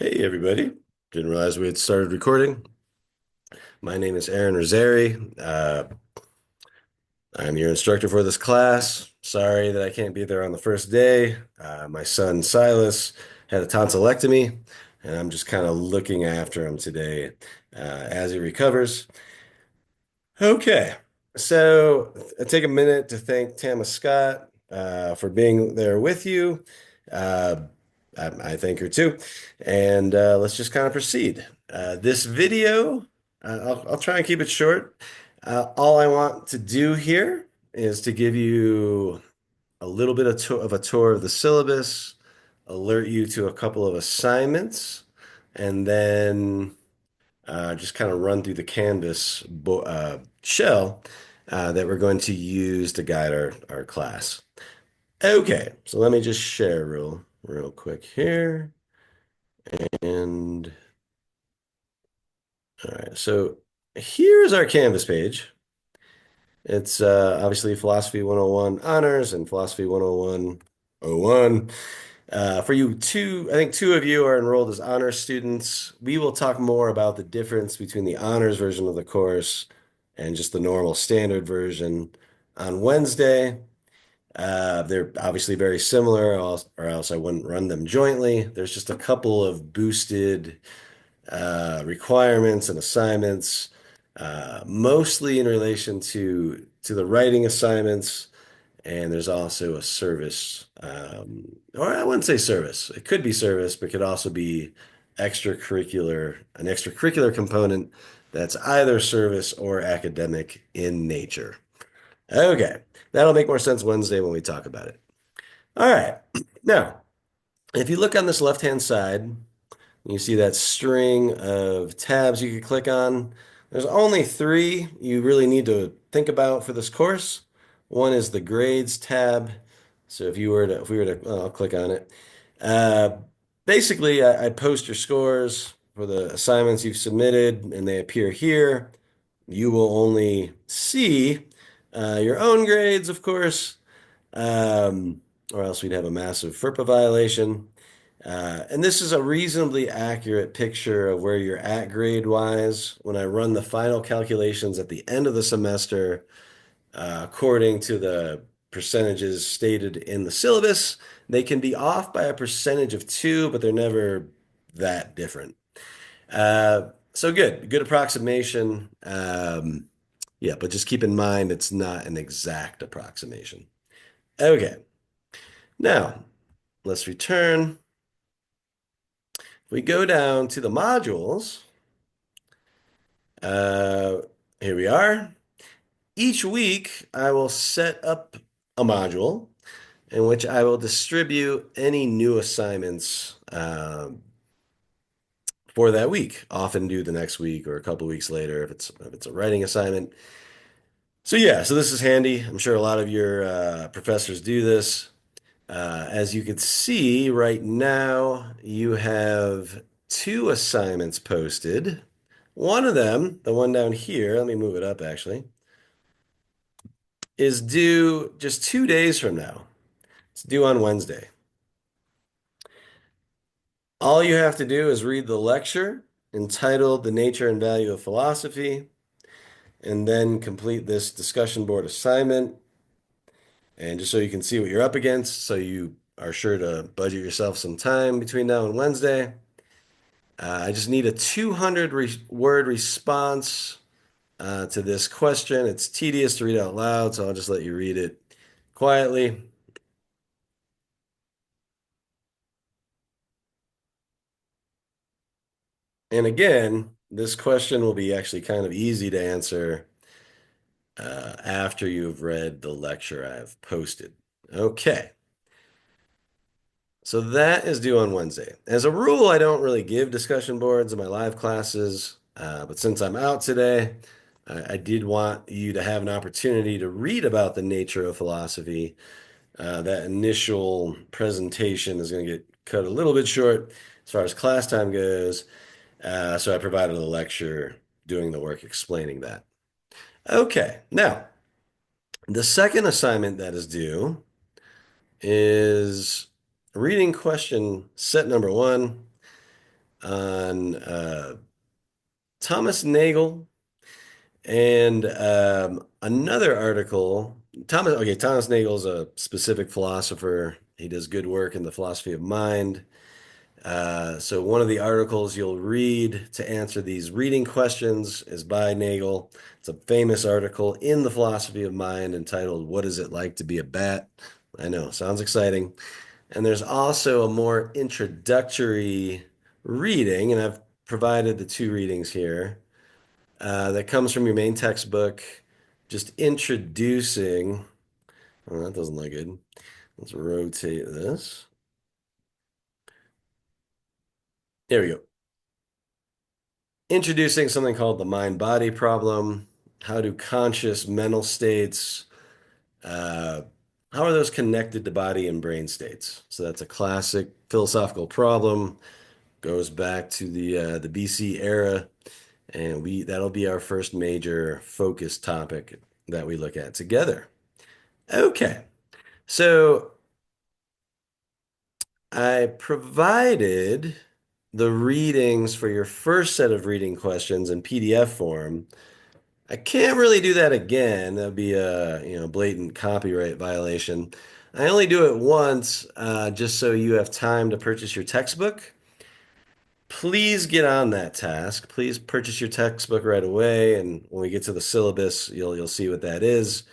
Hey everybody. Didn't realize we had started recording. My name is Aaron Rosari. I'm your instructor for this class. Sorry that I can't be there on the first day. My son Silas had a tonsillectomy, and I'm just kind of looking after him today as he recovers. Okay, so I take a minute to thank Tama Scott for being there with you. Uh, I thank her too. And let's just kind of proceed. This video, I'll try and keep it short. All I want to do here is to give you a little bit of a tour of the syllabus, alert you to a couple of assignments, and then just kind of run through the Canvas shell that we're going to use to guide our class. Okay, so let me just share real quick here. And all right, so here's our Canvas page. It's obviously Philosophy 101 Honors and Philosophy 101 01. For you two, I think two of you are enrolled as honors students. We will talk more about the difference between the honors version of the course and just the normal standard version on Wednesday. They're obviously very similar, or else I wouldn't run them jointly. There's just a couple of boosted requirements and assignments, mostly in relation to the writing assignments. And there's also a service, or I wouldn't say service. It could be service, but could also be an extracurricular component that's either service or academic in nature. Okay, that'll make more sense Wednesday when we talk about it. All right. Now, if you look on this left-hand side, you see that string of tabs you could click on. There's only three you really need to think about for this course. One is the grades tab. So if we were to, I'll click on it. Uh, Basically, I post your scores for the assignments you've submitted, and they appear here. You will only see your own grades, of course, um, or else we'd have a massive FERPA violation. And this is a reasonably accurate picture of where you're at grade-wise. When I run the final calculations at the end of the semester, according to the percentages stated in the syllabus, they can be off by a percentage of two, but they're never that different. So good approximation. Yeah, but just keep in mind it's not an exact approximation. Okay, now let's return. If we go down to the modules, uh, here we are. Each week, I will set up a module in which I will distribute any new assignments for that week, often due the next week or a couple weeks later if it's a writing assignment. So yeah, so this is handy. I'm sure a lot of your professors do this. As you can see right now, you have two assignments posted. One of them, the one down here, let me move it up actually, is due just 2 days from now. It's due on Wednesday. All you have to do is read the lecture entitled The Nature and Value of Philosophy, and then complete this discussion board assignment. And just so you can see what you're up against, so you are sure to budget yourself some time between now and Wednesday. I just need a 200 word response to this question. It's tedious to read out loud, so I'll just let you read it quietly. And again, this question will be actually kind of easy to answer after you've read the lecture I've posted. Okay, so that is due on Wednesday. As a rule, I don't really give discussion boards in my live classes, but since I'm out today, I did want you to have an opportunity to read about the nature of philosophy. That initial presentation is going to get cut a little bit short as far as class time goes. So I provided a lecture doing the work explaining that. Okay, now the second assignment that is due is reading question set number one. on Thomas Nagel and another article. Thomas Nagel is a specific philosopher. He does good work in the philosophy of mind. So one of the articles you'll read to answer these reading questions is by Nagel. It's a famous article in the philosophy of mind entitled, "What is it like to be a bat?" I know, sounds exciting. And there's also a more introductory reading, and I've provided the two readings here, that comes from your main textbook, just introducing. Oh, that doesn't look good. Let's rotate this. There we go. Introducing something called the mind-body problem. How do conscious mental states, uh, how are those connected to body and brain states? So that's a classic philosophical problem. Goes back to the BC era, and we that'll be our first major focus topic that we look at together. Okay, so I provided the readings for your first set of reading questions in PDF form. I can't really do that again. That'd be a, blatant copyright violation. I only do it once, just so you have time to purchase your textbook. Please get on that task. Please purchase your textbook right away, and when we get to the syllabus, you'll see what that is.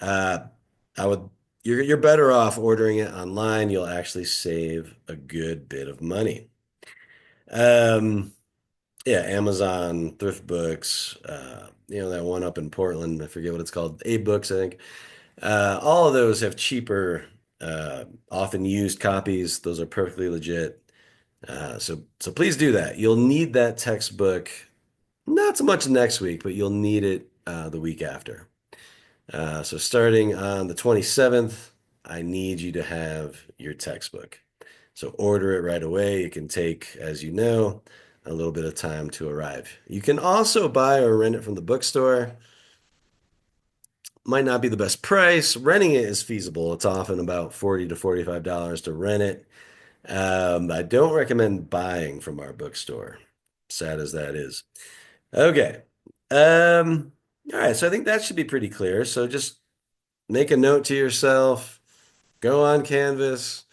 Uh, I would you're better off ordering it online. You'll actually save a good bit of money. Um, yeah, Amazon, Thrift Books, that one up in Portland, I forget what it's called, A Books, I think. All of those have cheaper, often used copies. Those are perfectly legit. So please do that. You'll need that textbook, not so much next week, but you'll need it the week after. So starting on the 27th, I need you to have your textbook. So order it right away. It can take, as you know, a little bit of time to arrive. You can also buy or rent it from the bookstore. Might not be the best price. Renting it is feasible. It's often about $40 to $45 to rent it. I don't recommend buying from our bookstore, sad as that is. Okay. Um, all right, so I think that should be pretty clear. So just make a note to yourself, go on Canvas,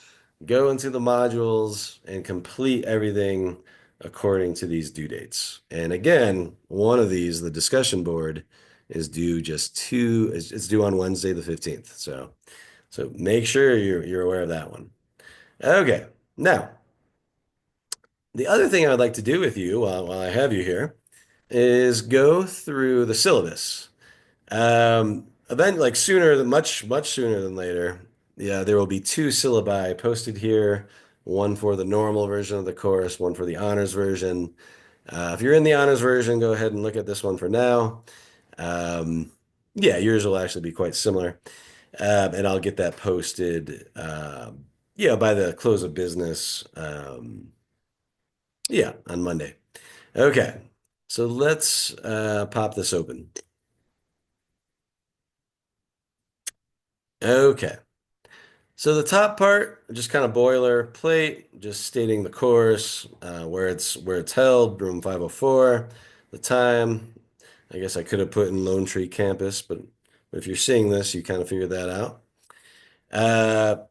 go into the modules, and complete everything according to these due dates. And again, one of these, the discussion board, is due it's due on Wednesday the 15th. So make sure you're aware of that one. Okay. Now, the other thing I would like to do with you while I have you here is go through the syllabus. Event like much sooner than later. Yeah, there will be two syllabi posted here, one for the normal version of the course, one for the honors version. If you're in the honors version, go ahead and look at this one for now. Um, yeah, yours will actually be quite similar. And I'll get that posted, by the close of business, on Monday. Okay, so let's pop this open. Okay. So the top part, just kind of boilerplate, just stating the course, where it's held, room 504, the time. I guess I could have put in Lone Tree campus, but if you're seeing this, you kind of figured that out. Uh,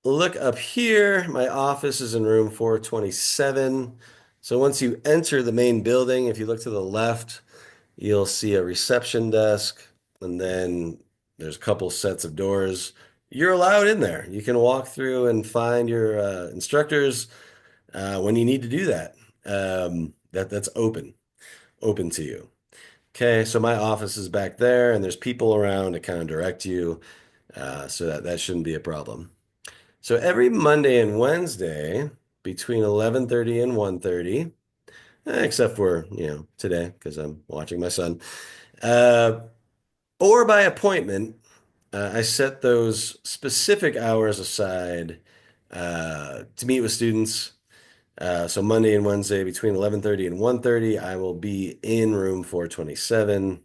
Look up here. My office is in room 427. So once you enter the main building, if you look to the left, you'll see a reception desk, and then there's a couple sets of doors. You're allowed in there. You can walk through and find your instructors when you need to do that. That's open to you. Okay, so my office is back there, and there's people around to kind of direct you, so that shouldn't be a problem. So every Monday and Wednesday between 11:30 and 1:30, except for, today because I'm watching my son. Uh, or by appointment, I set those specific hours aside to meet with students. So Monday and Wednesday between 11:30 and 1:30, I will be in room 427.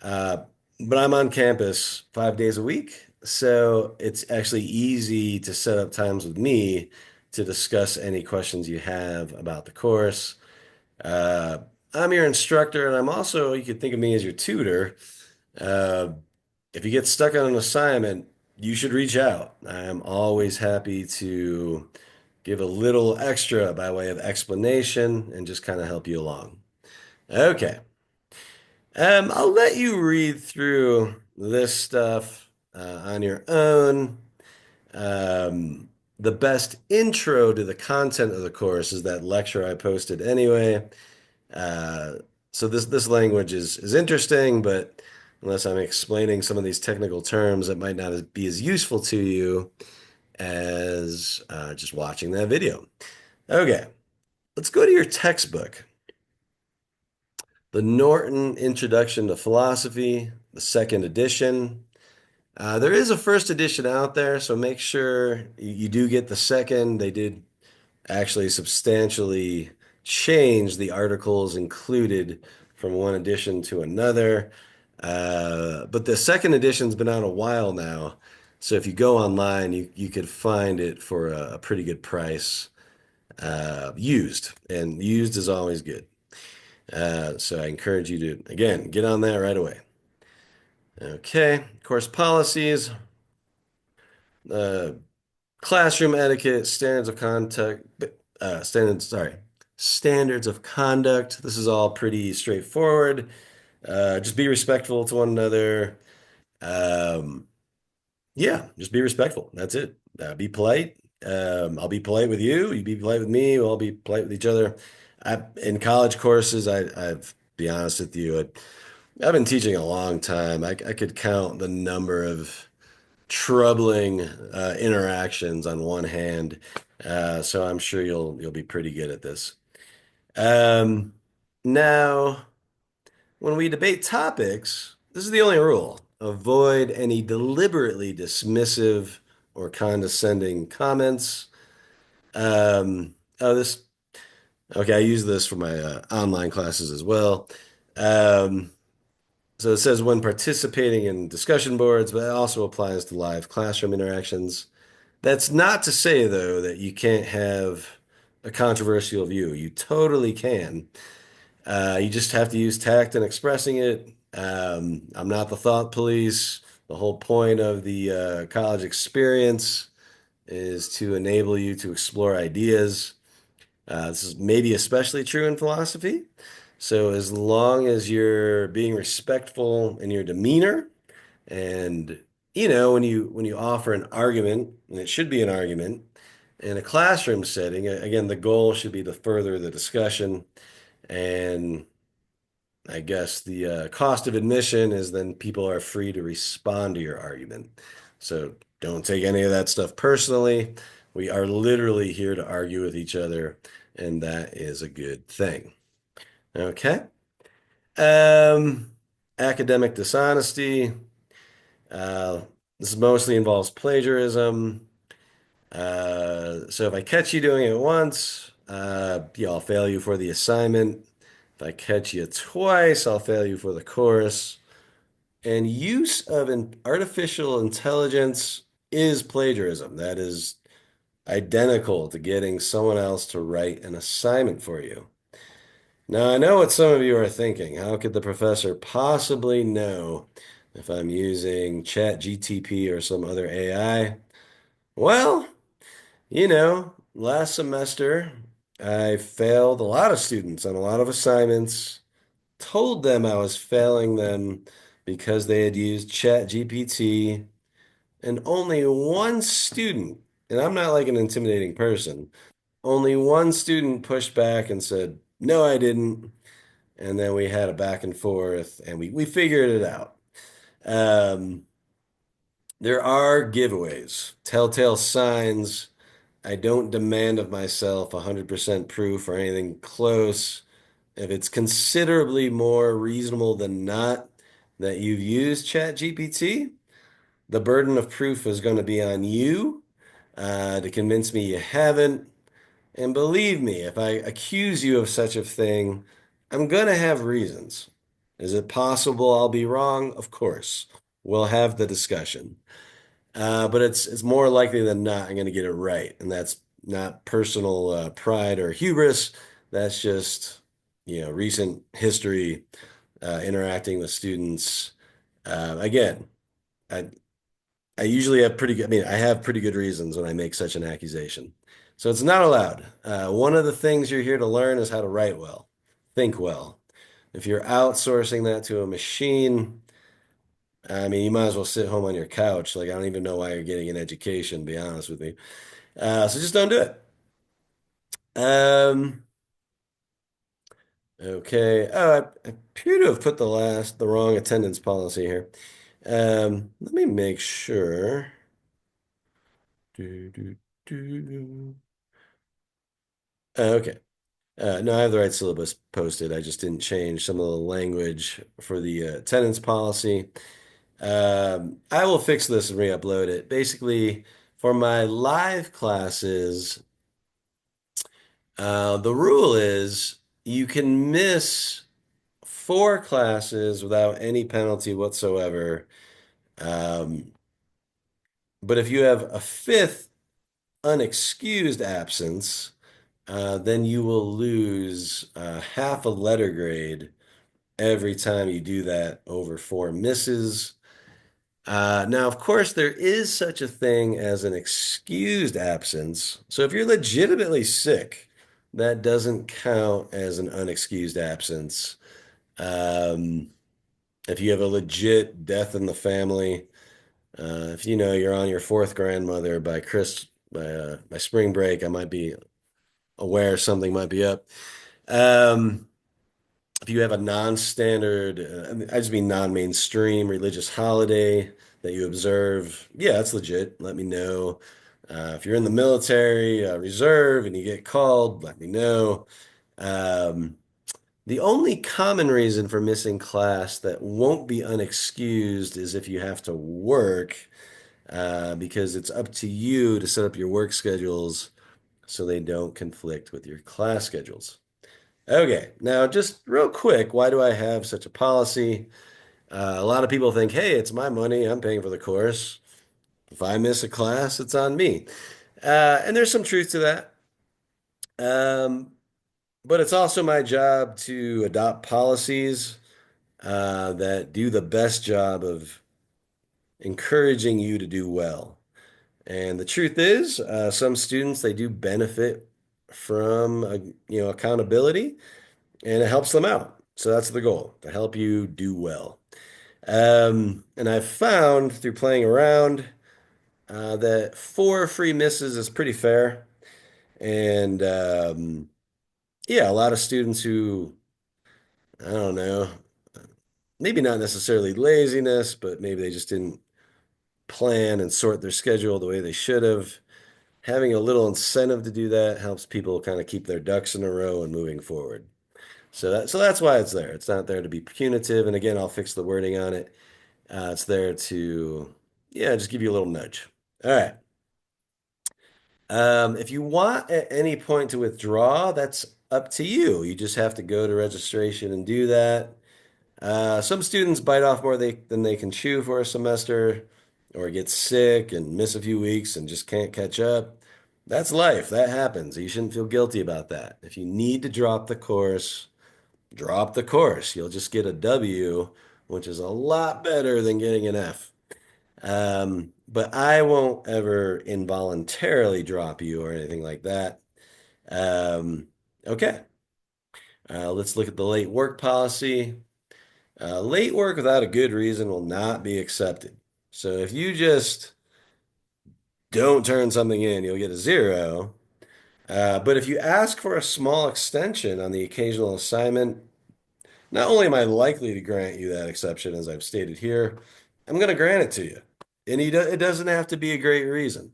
Uh, but I'm on campus 5 days a week, so it's actually easy to set up times with me to discuss any questions you have about the course. Uh, I'm your instructor, and I'm also, you could think of me as your tutor. Uh, if you get stuck on an assignment, you should reach out. I'm always happy to give a little extra by way of explanation and just kind of help you along. Okay. I'll let you read through this stuff on your own. Um, the best intro to the content of the course is that lecture I posted anyway. Uh, so this language is interesting, but unless I'm explaining some of these technical terms, it might not be as useful to you as just watching that video. Okay, let's go to your textbook. The Norton Introduction to Philosophy, the second edition. There is a first edition out there, so make sure you do get the second. They did actually substantially change the articles included from one edition to another. But the second edition's been out a while now, so if you go online, you could find it for a pretty good price, used, and used is always good. So I encourage you to, again, get on that right away. Okay, course policies, uh, classroom etiquette, standards of conduct, standards of conduct. This is all pretty straightforward. Just be respectful to one another. Um, yeah, just be respectful. That's it. Be polite. I'll be polite with you. You be polite with me. We'll all be polite with each other. In college courses, I've be honest with you, I've been teaching a long time. I could count the number of troubling interactions on one hand. So I'm sure you'll be pretty good at this. Um, Now, when we debate topics, this is the only rule. Avoid any deliberately dismissive or condescending comments. Oh, this, okay, I use this for my online classes as well. Um, so it says when participating in discussion boards, but it also applies to live classroom interactions. That's not to say, though, that you can't have a controversial view. You totally can. You just have to use tact in expressing it. I'm not the thought police. The whole point of the college experience is to enable you to explore ideas. This is maybe especially true in philosophy. So, as long as you're being respectful in your demeanor, and when you offer an argument, and it should be an argument in a classroom setting, again, the goal should be to further the discussion. And I guess the cost of admission is then people are free to respond to your argument. So don't take any of that stuff personally. We are literally here to argue with each other, and that is a good thing. Okay. Um, Academic dishonesty. Uh, this mostly involves plagiarism. So if I catch you doing it once, yeah, I'll fail you for the assignment. If I catch you twice, I'll fail you for the course. And use of an artificial intelligence is plagiarism. That is identical to getting someone else to write an assignment for you. Now, I know what some of you are thinking. How could the professor possibly know if I'm using ChatGTP or some other AI? Well, last semester I failed a lot of students on a lot of assignments, told them I was failing them because they had used ChatGPT, and only one student, and I'm not like an intimidating person, only one student pushed back and said, "No, I didn't." And then we had a back and forth and we figured it out. Um, there are giveaways, telltale signs. I don't demand of myself 100% proof or anything close. If it's considerably more reasonable than not that you've used ChatGPT, the burden of proof is going to be on you to convince me you haven't. And believe me, if I accuse you of such a thing, I'm going to have reasons. Is it possible I'll be wrong? Of course. We'll have the discussion. But it's more likely than not I'm going to get it right, and that's not personal pride or hubris. That's just, recent history, interacting with students. Again, I I usually have pretty good, I mean, I have pretty good reasons when I make such an accusation. So it's not allowed. One of the things you're here to learn is how to write well, think well. If you're outsourcing that to a machine, I mean, you might as well sit home on your couch. Like, I don't even know why you're getting an education, to be honest with me. So just don't do it. Um, okay. Oh, I appear to have put the wrong attendance policy here. Let me make sure. Do, do, do. Okay. No, I have the right syllabus posted. I just didn't change some of the language for the attendance policy. I will fix this and re-upload it. Basically, for my live classes, the rule is you can miss four classes without any penalty whatsoever. Um, but if you have a fifth unexcused absence, then you will lose half a letter grade every time you do that over four misses. Now, of course, there is such a thing as an excused absence. So if you're legitimately sick, that doesn't count as an unexcused absence. Um, if you have a legit death in the family, if you know you're on your fourth grandmother by spring break, I might be aware something might be up. Um, if you have a non-standard, I just mean non-mainstream religious holiday that you observe, yeah, that's legit. Let me know. If you're in the military, reserve, and you get called, let me know. Um, the only common reason for missing class that won't be unexcused is if you have to work, because it's up to you to set up your work schedules so they don't conflict with your class schedules. Okay, now just real quick, why do I have such a policy? A lot of people think, hey, it's my money, I'm paying for the course. If I miss a class, it's on me. And there's some truth to that. Um, but it's also my job to adopt policies that do the best job of encouraging you to do well. And the truth is, some students they do benefit from accountability, and it helps them out. So that's the goal, to help you do well. And I've found through playing around that four free misses is pretty fair. And yeah, a lot of students who, I don't know, maybe not necessarily laziness, but maybe they just didn't plan and sort their schedule the way they should have. Having a little incentive to do that helps people kind of keep their ducks in a row and moving forward. So that's why it's there. It's not there to be punitive. And again, I'll fix the wording on it. It's there to, yeah, just give you a little nudge. All right. If you want at any point to withdraw, that's up to you. You just have to go to registration and do that. Some students bite off more than they can chew for a semester, or get sick and miss a few weeks and just can't catch up. That's life. That happens. You shouldn't feel guilty about that. If you need to drop the course, drop the course. You'll just get a W, which is a lot better than getting an F. But I won't ever involuntarily drop you or anything like that. Um, okay. Let's look at the late work policy. Late work without a good reason will not be accepted. So if you just don't turn something in, you'll get a zero. But if you ask for a small extension on the occasional assignment, not only am I likely to grant you that exception, as I've stated here, I'm going to grant it to you. And it doesn't have to be a great reason.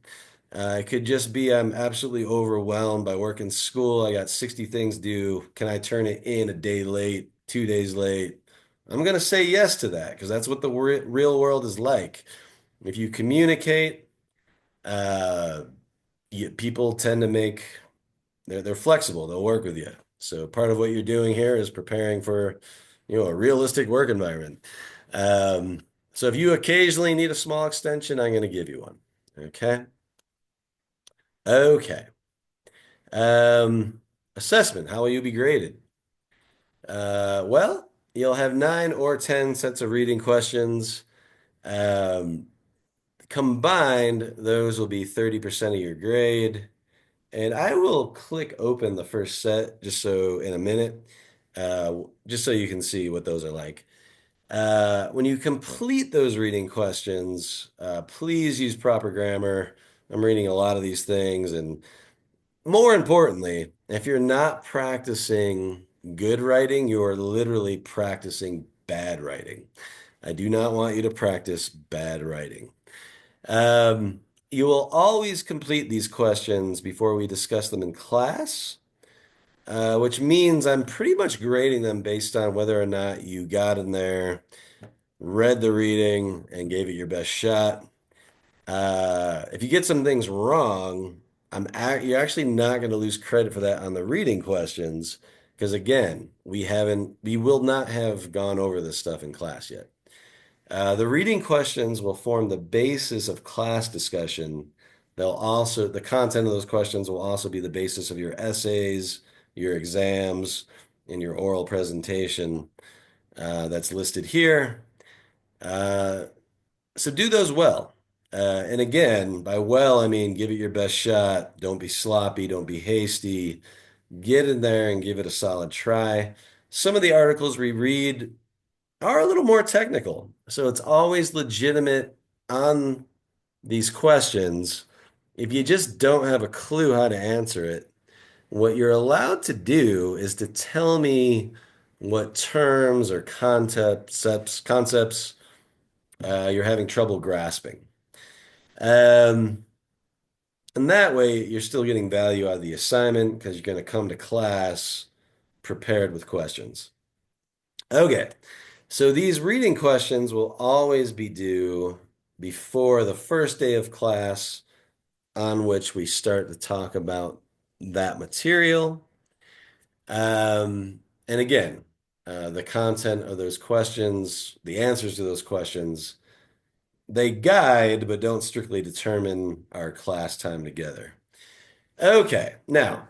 It could just be I'm absolutely overwhelmed by work in school. I got 60 things due. Can I turn it in a day late, 2 days late? I'm going to say yes to that because that's what the real world is like. If you communicate, uh, people tend to they're flexible. They'll work with you. So part of what you're doing here is preparing for, a realistic work environment. Um, so if you occasionally need a small extension, I'm going to give you one. Okay. Okay. Um, Assessment. How will you be graded? Well, you'll have 9 or 10 sets of reading questions. Um, Combined, those will be 30% of your grade. And I will click open the first set just so in a minute, just so you can see what those are like. When you complete those reading questions, please use proper grammar. I'm reading a lot of these things, and more importantly, if you're not practicing good writing, you are literally practicing bad writing. I do not want you to practice bad writing. Um, you will always complete these questions before we discuss them in class, which means I'm pretty much grading them based on whether or not you got in there, read the reading, and gave it your best shot. If you get some things wrong, you're actually not going to lose credit for that on the reading questions, because again, we will not have gone over this stuff in class yet. The reading questions will form the basis of class discussion. The content of those questions will also be the basis of your essays, your exams, and your oral presentation, that's listed here. Uh, so do those well. And again, by well, I mean give it your best shot. Don't be sloppy, don't be hasty. Get in there and give it a solid try. Some of the articles we read are a little more technical. So it's always legitimate on these questions. If you just don't have a clue how to answer it, what you're allowed to do is to tell me what terms or concepts you're having trouble grasping. Um, and that way, you're still getting value out of the assignment because you're going to come to class prepared with questions. Okay, so these reading questions will always be due before the first day of class on which we start to talk about that material. And again, the content of those questions, the answers to those questions, they guide but don't strictly determine our class time together. Okay, now,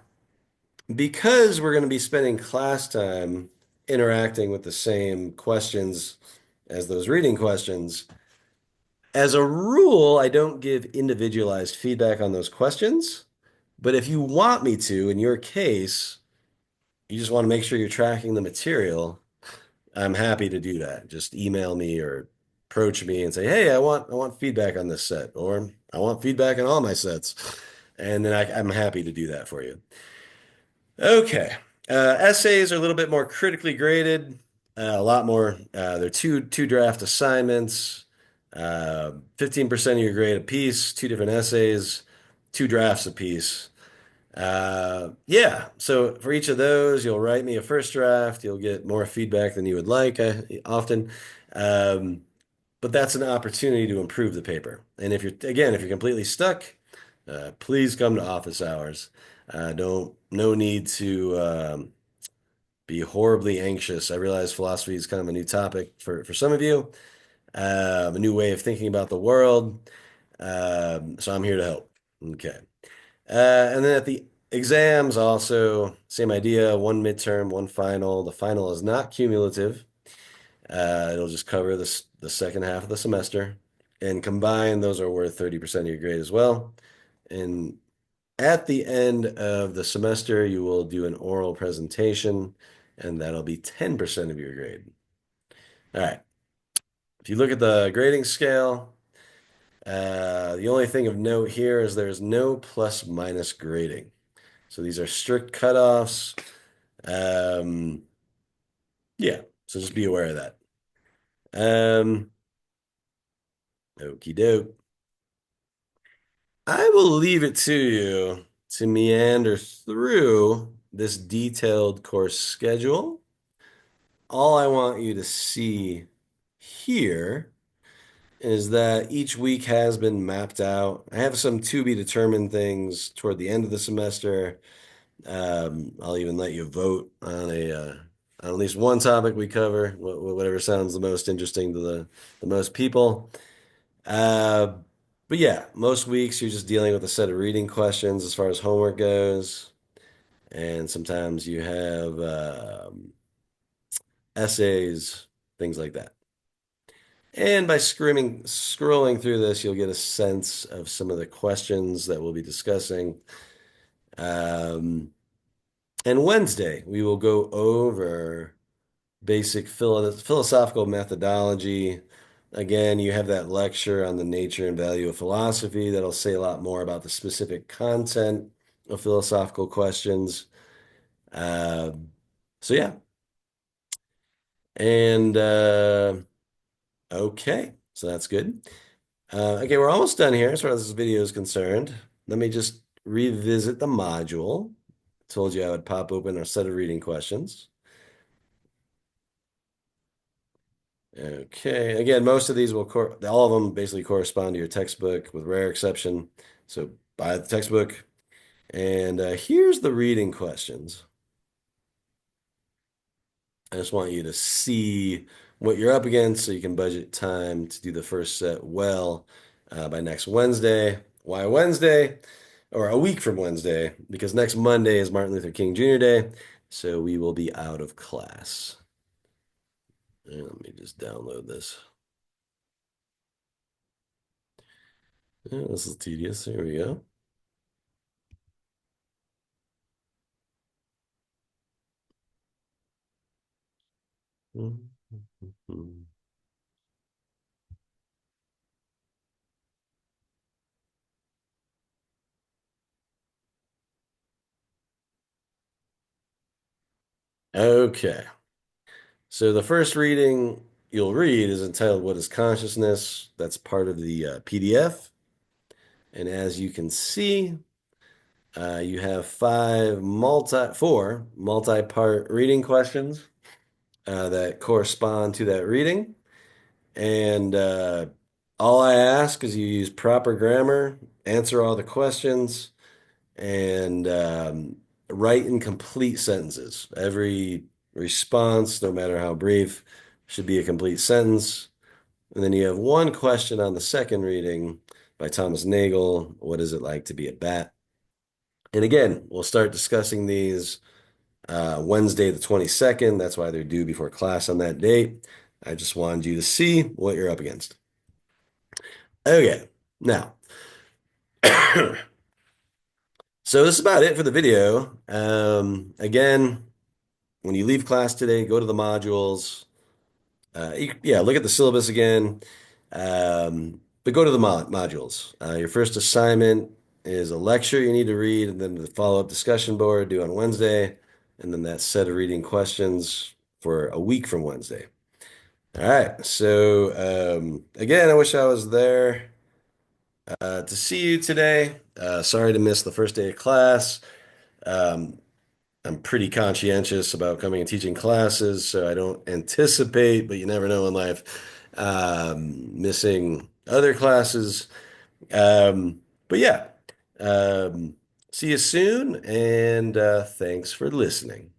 because we're going to be spending class time interacting with the same questions as those reading questions, as a rule, I don't give individualized feedback on those questions. But if you want me to, in your case, you just want to make sure you're tracking the material, I'm happy to do that. Just email me or approach me and say, "Hey, I want feedback on this set," or "I want feedback on all my sets," and then I'm happy to do that for you. Okay. Essays are a little bit more critically graded, a lot more. They're two draft assignments, 15% of your grade apiece, two different essays, two drafts apiece. Yeah. So for each of those, you'll write me a first draft. You'll get more feedback than you would like, often. Um, but that's an opportunity to improve the paper. And if you're completely stuck, please come to office hours. No need to be horribly anxious. I realize philosophy is kind of a new topic for some of you, a new way of thinking about the world. So I'm here to help. Okay. And then at the exams, also, same idea, one midterm, one final. The final is not cumulative. It'll just cover the second half of the semester. And combined, those are worth 30% of your grade as well. And at the end of the semester, you will do an oral presentation, and that'll be 10% of your grade. All right. If you look at the grading scale, the only thing of note here is there's no plus minus grading. So these are strict cutoffs. Um, yeah, so just be aware of that. Um, Okie doke. I will leave it to you to meander through this detailed course schedule. All I want you to see here is that each week has been mapped out. I have some to be determined things toward the end of the semester. I'll even let you vote on at least one topic we cover, whatever sounds the most interesting to the most people. Uh, but yeah, most weeks you're just dealing with a set of reading questions as far as homework goes. and sometimes you have essays, things like that. And by scrolling through this, you'll get a sense of some of the questions that we'll be discussing. Um, and Wednesday, we will go over basic philosophical methodology. Again, you have that lecture on the nature and value of philosophy that'll say a lot more about the specific content of philosophical questions. Um, so yeah, and okay, so that's good. Okay, we're almost done here as far as this video is concerned. Let me just revisit the module. Told you I would pop open our set of reading questions. Okay, again, most of these all of them basically correspond to your textbook with rare exception. So buy the textbook. And here's the reading questions. I just want you to see what you're up against so you can budget time to do the first set well by next Wednesday. Why Wednesday? Or a week from Wednesday, because next Monday is Martin Luther King Jr. Day. So we will be out of class. And let me just download this. Yeah, this is tedious. Here we go. Okay. So the first reading you'll read is entitled What is Consciousness? That's part of the PDF. And as you can see, you have four multi-part reading questions that correspond to that reading. And all I ask is you use proper grammar, answer all the questions, and write in complete sentences. Every response, no matter how brief, should be a complete sentence. And then you have one question on the second reading by Thomas Nagel. What is it like to be a bat? And again, we'll start discussing these Wednesday, the 22nd. That's why they're due before class on that date. I just wanted you to see what you're up against. Okay, now, so this is about it for the video. Again, when you leave class today, go to the modules. Yeah, look at the syllabus again. But go to the modules. Your first assignment is a lecture you need to read, and then the follow-up discussion board due on Wednesday, and then that set of reading questions for a week from Wednesday. All right. So again, I wish I was there to see you today. Sorry to miss the first day of class. Um, I'm pretty conscientious about coming and teaching classes, so I don't anticipate, but you never know in life, missing other classes. But yeah, um, see you soon, and thanks for listening.